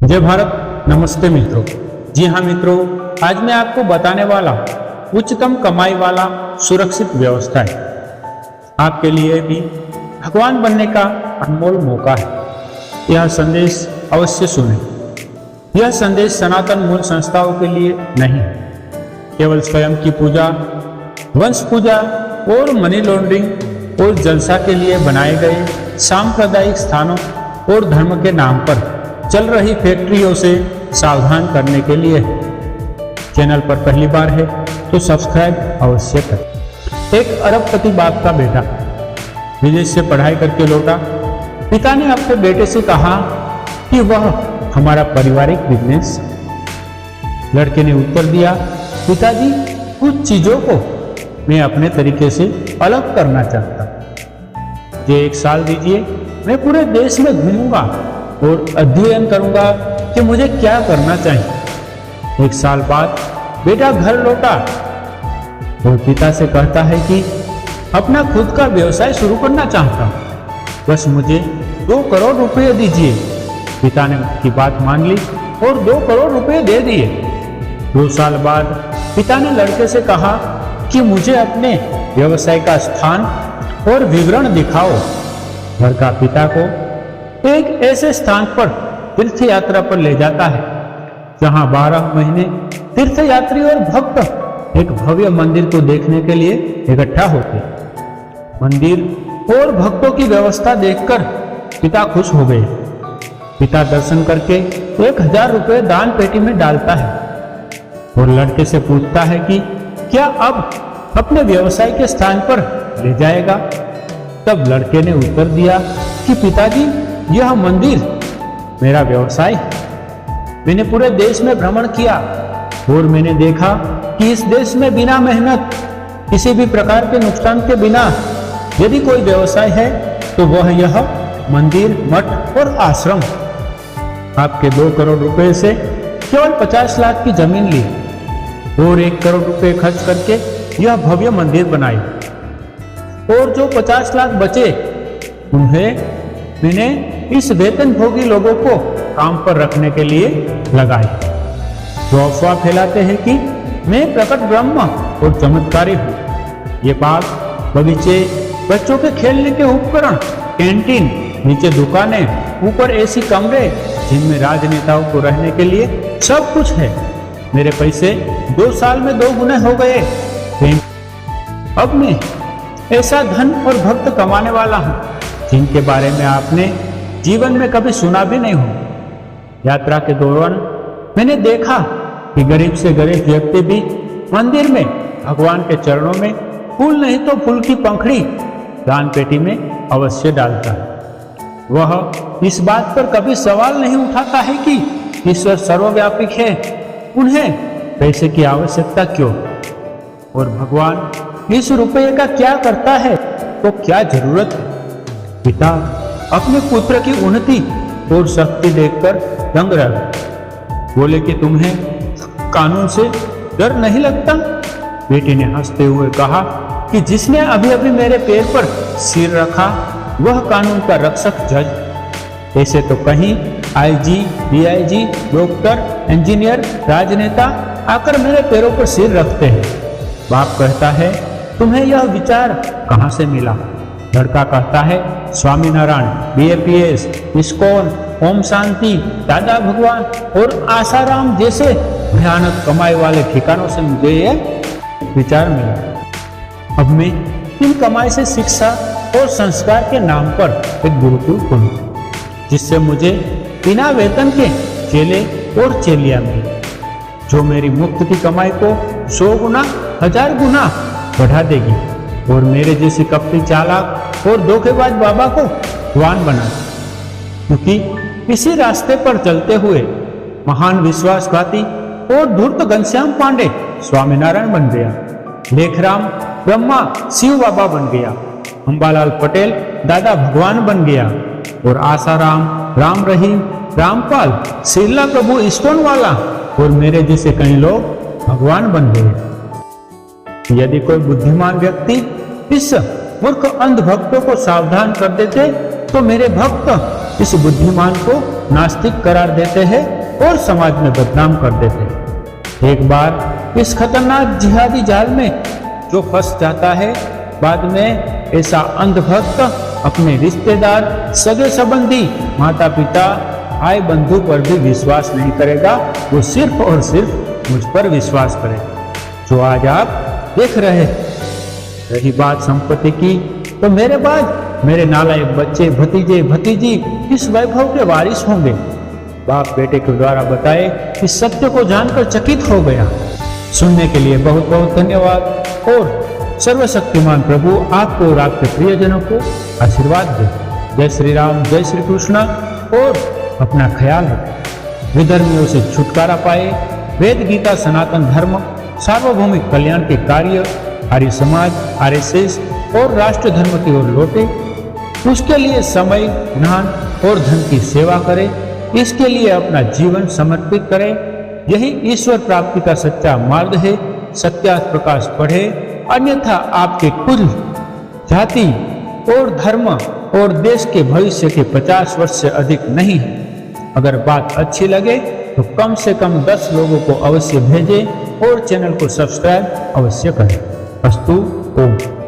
जय भारत। नमस्ते मित्रों। जी हाँ मित्रों, आज मैं आपको बताने वाला उच्चतम कमाई वाला सुरक्षित व्यवसाय आपके लिए भी भगवान बनने का अनमोल मौका है। यह संदेश अवश्य सुनें। यह संदेश सनातन मूल संस्थाओं के लिए नहीं, केवल स्वयं की पूजा, वंश पूजा और मनी लॉन्ड्रिंग और जलसा के लिए बनाए गए सांप्रदायिक स्थानों और धर्म के नाम पर चल रही फैक्ट्रियों से सावधान करने के लिए है। चैनल पर पहली बार है तो सब्सक्राइब अवश्य करें। एक अरबपति बाप का बेटा विदेश से पढ़ाई करके लौटा। पिता ने अपने बेटे से कहा कि वह हमारा पारिवारिक बिजनेस। लड़के ने उत्तर दिया, पिताजी कुछ चीजों को मैं अपने तरीके से अलग करना चाहता हूं। मुझे 1 साल दीजिए, मैं पूरे देश में घूमूंगा और अध्ययन करूंगा कि मुझे क्या करना चाहिए। 1 साल बाद बेटा घर लौटा और पिता से कहता है कि अपना खुद का व्यवसाय शुरू करना चाहता हूं, बस मुझे 2 करोड़ रुपए दीजिए। पिता ने उसकी बात मान ली और 2 करोड़ रुपए दे दिए। 2 साल बाद पिता ने लड़के से कहा कि मुझे अपने व्यवसाय का स्थान और विवरण दिखाओ। लड़का पिता को एक ऐसे स्थान पर तीर्थ यात्रा पर ले जाता है जहां 12 महीने तीर्थयात्री और भक्त एक भव्य मंदिर को देखने के लिए इकट्ठा होते। मंदिर और भक्तों की व्यवस्था देखकर पिता खुश हो गए। पिता दर्शन करके 1000 रुपए दान पेटी में डालता है और लड़के से पूछता है कि क्या अब अपने व्यवसाय के स्थान पर ले जाएगा। तब लड़के ने उत्तर दिया कि पिताजी, यह मंदिर मेरा व्यवसाय है। मैंने पूरे देश में भ्रमण किया और मैंने देखा कि इस देश में बिना मेहनत, किसी भी प्रकार के नुकसान के बिना यदि कोई व्यवसाय है तो वह यह मंदिर, मठ और आश्रम। आपके 2 करोड़ रुपए से केवल 50 लाख की जमीन ली और 1 करोड़ रुपए खर्च करके यह भव्य मंदिर बनाई और जो 50 लाख बचे उन्हें मैंने इस वेतन भोगी लोगों को काम पर रखने के लिए लगाए। जो अफवाह फैलाते हैं कि मैं प्रकट ब्रह्म और चमत्कारी हूँ। ये बाग, बगीचे, बच्चों के खेलने के उपकरण, कैंटीन, नीचे दुकानें, ऊपर एसी कमरे जिनमें राजनेताओं को रहने के लिए सब कुछ है। मेरे पैसे 2 साल में 2 गुने हो गए। अब मैं ऐसा धन और भक्त कमाने वाला हूँ जिनके बारे में आपने जीवन में कभी सुना भी नहीं हो। यात्रा के दौरान मैंने देखा कि गरीब से गरीब व्यक्ति भी मंदिर में भगवान के चरणों में फूल नहीं तो फूल की पंखड़ी दान पेटी में अवश्य डालता है। वह इस बात पर कभी सवाल नहीं उठाता है कि ईश्वर सर्वव्यापी है, उन्हें पैसे की आवश्यकता क्यों, और भगवान इस रुपये का क्या करता है, तो क्या जरूरत है। पिता अपने पुत्र की उन्नति और शक्ति देखकर दंग रह गए। बोले कि तुम्हें कानून से डर नहीं लगता। बेटे ने हंसते हुए कहा कि जिसने अभी अभी मेरे पैर पर सिर रखा वह कानून का रक्षक जज। ऐसे तो कहीं आईजी, डीआईजी, डॉक्टर, इंजीनियर, राजनेता आकर मेरे पैरों पर सिर रखते हैं। बाप कहता है, तुम्हें यह विचार कहां से मिला। लड़का कहता है, स्वामीनारायण, बीएपीएस, इस्कॉन, ओम शांति, दादा भगवान और आसाराम जैसे भयानक कमाई वाले ठिकानों से मुझे यह विचार मिला। अब मैं इन कमाई से शिक्षा और संस्कार के नाम पर एक गुरुकुल खोलूं, जिससे मुझे बिना वेतन के चेले और चेलियां मिले, जो मेरी मुफ्त की कमाई को 100 गुना, 1000 गुना बढ़ा देगी और मेरे जैसे कपटी, चालाक और धोखेबाज बाबा को भगवान बना। क्योंकि इसी रास्ते पर चलते हुए महान विश्वासघाती और धूर्त घनश्याम पांडे स्वामीनारायण बन गया, लेखराम ब्रह्मा शिव बाबा बन गया, अंबालाल पटेल दादा भगवान बन गया और आसाराम, राम रहीम, रामपाल, श्रीला प्रभु इस्कॉन वाला और मेरे जैसे कई लोग भगवान बन गए। यदि कोई बुद्धिमान व्यक्ति इस मूर्ख अंध भक्तों को सावधान कर देते तो मेरे भक्त इस बुद्धिमान को नास्तिक करार देते हैं और समाज में बदनाम कर देते हैं। एक बार इस खतरनाक जिहादी जाल में जो फंस जाता है, बाद में ऐसा अंधभक्त अपने रिश्तेदार, सगे संबंधी, माता पिता, भाई बंधु पर भी विश्वास नहीं करेगा। वो सिर्फ और सिर्फ मुझ पर विश्वास करेगा, जो आज आप देख रहे हैं। रही बात संपत्ति की, तो मेरे बाद मेरे नालायक बच्चे, भतीजे, भतीजी इस वैभव के वारिस होंगे। बाप बेटे के द्वारा बताए इस सत्य को जानकर चकित हो गया। सुनने के लिए बहुत बहुत धन्यवाद और सर्वशक्तिमान प्रभु आपको और आपके प्रियजनों को आशीर्वाद दे। जय श्री राम, जय श्री कृष्ण और अपना ख्याल रखें। विधर्मियों से छुटकारा पाए, वेद गीता सनातन धर्म सार्वभौमिक कल्याण के कार्य आर्य समाज, आरएसएस और राष्ट्र धर्म की ओर लौटे। उसके लिए समय, ज्ञान और धन की सेवा करें। इसके लिए अपना जीवन समर्पित करें। यही ईश्वर प्राप्ति का सच्चा मार्ग है। सत्यार्थ प्रकाश पढ़े, अन्यथा आपके कुल, जाति और धर्म और देश के भविष्य के 50 वर्ष से अधिक नहीं है। अगर बात अच्छी लगे तो कम से कम 10 लोगों को अवश्य भेजें और चैनल को सब्सक्राइब अवश्य करें। अस्तु ओम।